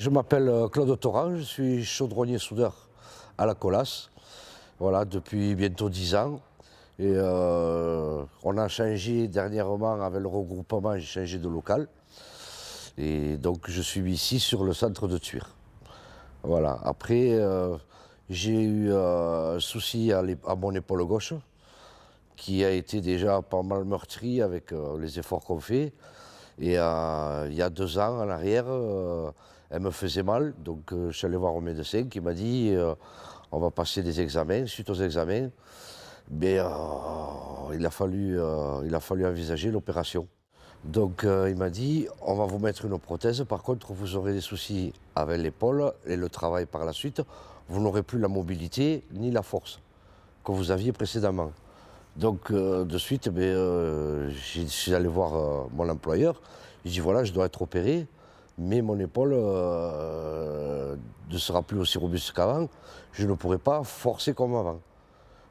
Je m'appelle Claude Torrent, je suis chaudronnier soudeur à la Colasse, voilà, depuis bientôt 10 ans. Et on a changé dernièrement avec le regroupement, j'ai changé de local. Et donc je suis ici sur le centre de Thuir. Voilà. Après, j'ai eu un souci à mon épaule gauche, qui a été déjà pas mal meurtri avec les efforts qu'on fait. Et il y a 2 ans en arrière, elle me faisait mal, donc je suis allé voir un médecin qui m'a dit on va passer des examens. Suite aux examens, mais il a fallu envisager l'opération. Donc il m'a dit on va vous mettre une prothèse, par contre vous aurez des soucis avec l'épaule et le travail par la suite, vous n'aurez plus la mobilité ni la force que vous aviez précédemment. Donc de suite, je suis allé voir mon employeur. Je dis voilà, je dois être opéré, mais mon épaule ne sera plus aussi robuste qu'avant. Je ne pourrai pas forcer comme avant.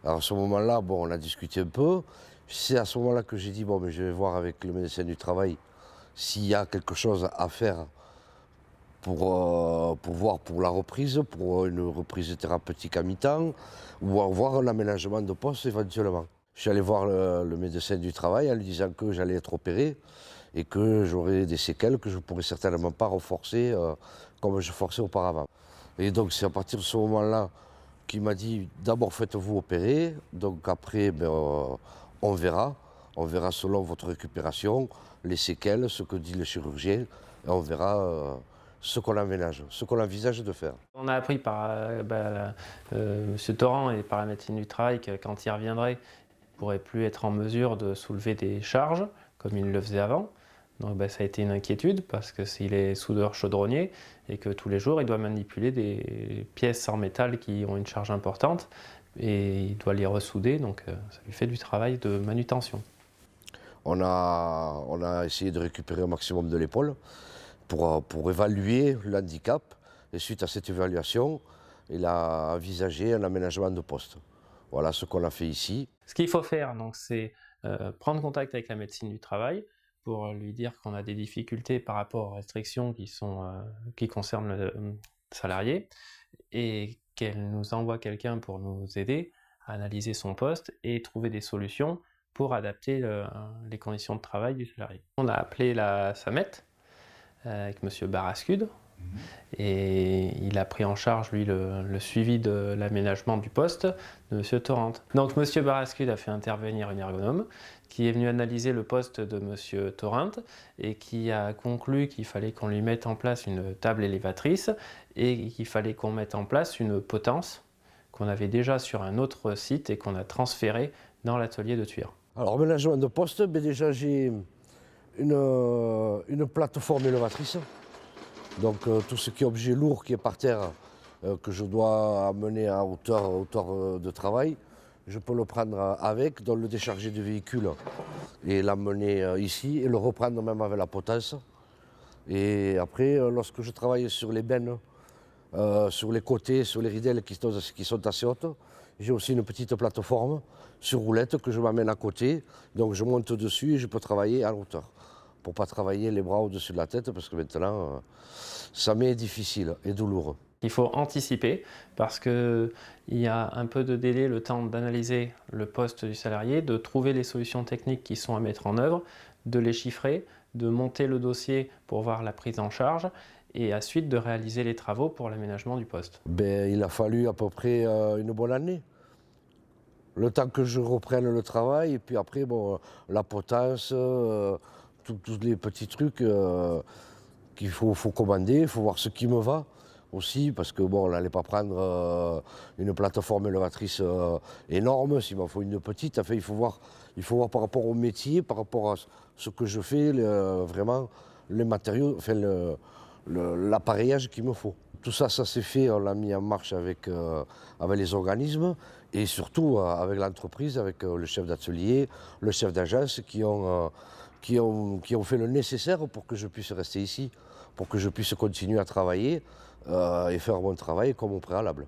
Alors à ce moment-là, bon, on a discuté un peu. C'est à ce moment-là que j'ai dit bon, mais je vais voir avec le médecin du travail s'il y a quelque chose à faire pour voir pour la reprise, pour une reprise thérapeutique à mi-temps, ou voir l'aménagement de poste éventuellement. Je suis allé voir le médecin du travail en lui disant que j'allais être opéré et que j'aurais des séquelles que je ne pourrais certainement pas reforcer comme je forçais auparavant. Et donc c'est à partir de ce moment-là qu'il m'a dit d'abord faites-vous opérer, donc après on verra selon votre récupération, les séquelles, ce que dit le chirurgien, et on verra ce qu'on aménage, ce qu'on envisage de faire. On a appris par M. Torrent et par la médecine du travail que quand il reviendrait, il ne pourrait plus être en mesure de soulever des charges comme il le faisait avant. Donc ça a été une inquiétude parce que s'il est soudeur chaudronnier et que tous les jours il doit manipuler des pièces en métal qui ont une charge importante et il doit les ressouder, donc ça lui fait du travail de manutention. On a essayé de récupérer au maximum de l'épaule pour évaluer le handicap. Et suite à cette évaluation, il a envisagé un aménagement de poste. Voilà ce qu'on a fait ici. Ce qu'il faut faire, c'est prendre contact avec la médecine du travail pour lui dire qu'on a des difficultés par rapport aux restrictions qui concernent le salarié et qu'elle nous envoie quelqu'un pour nous aider à analyser son poste et trouver des solutions pour adapter les conditions de travail du salarié. On a appelé la SAMET avec M. Barascude et il a pris en charge lui le suivi de l'aménagement du poste de M. Torrent. Donc M. Barascude a fait intervenir une ergonome qui est venue analyser le poste de M. Torrent et qui a conclu qu'il fallait qu'on lui mette en place une table élévatrice et qu'il fallait qu'on mette en place une potence qu'on avait déjà sur un autre site et qu'on a transféré dans l'atelier de Thuir. Alors, aménagement de poste, déjà j'ai une plateforme élévatrice. Donc tout ce qui est objet lourd qui est par terre, que je dois amener à hauteur de travail, je peux le prendre avec, donc le décharger du véhicule et l'amener ici et le reprendre même avec la potence. Et après, lorsque je travaille sur les bennes, sur les côtés, sur les ridelles qui sont assez hautes, j'ai aussi une petite plateforme sur roulette que je m'amène à côté. Donc je monte dessus et je peux travailler à hauteur, pour ne pas travailler les bras au-dessus de la tête, parce que maintenant, ça m'est difficile et douloureux. Il faut anticiper parce qu'il y a un peu de délai, le temps d'analyser le poste du salarié, de trouver les solutions techniques qui sont à mettre en œuvre, de les chiffrer, de monter le dossier pour voir la prise en charge et ensuite de réaliser les travaux pour l'aménagement du poste. Il a fallu à peu près une bonne année. Le temps que je reprenne le travail et puis après, la potence, tous les petits trucs qu'il faut commander, il faut voir ce qui me va aussi, parce que on n'allait pas prendre une plateforme élévatrice énorme, s'il m'en faut une petite. Enfin, il faut voir par rapport au métier, par rapport à ce que je fais, vraiment les matériaux, enfin l'appareillage qu'il me faut. Tout ça, ça s'est fait, on l'a mis en marche avec les organismes et surtout avec l'entreprise, avec le chef d'atelier, le chef d'agence qui ont fait le nécessaire pour que je puisse rester ici, pour que je puisse continuer à travailler et faire mon travail comme au préalable.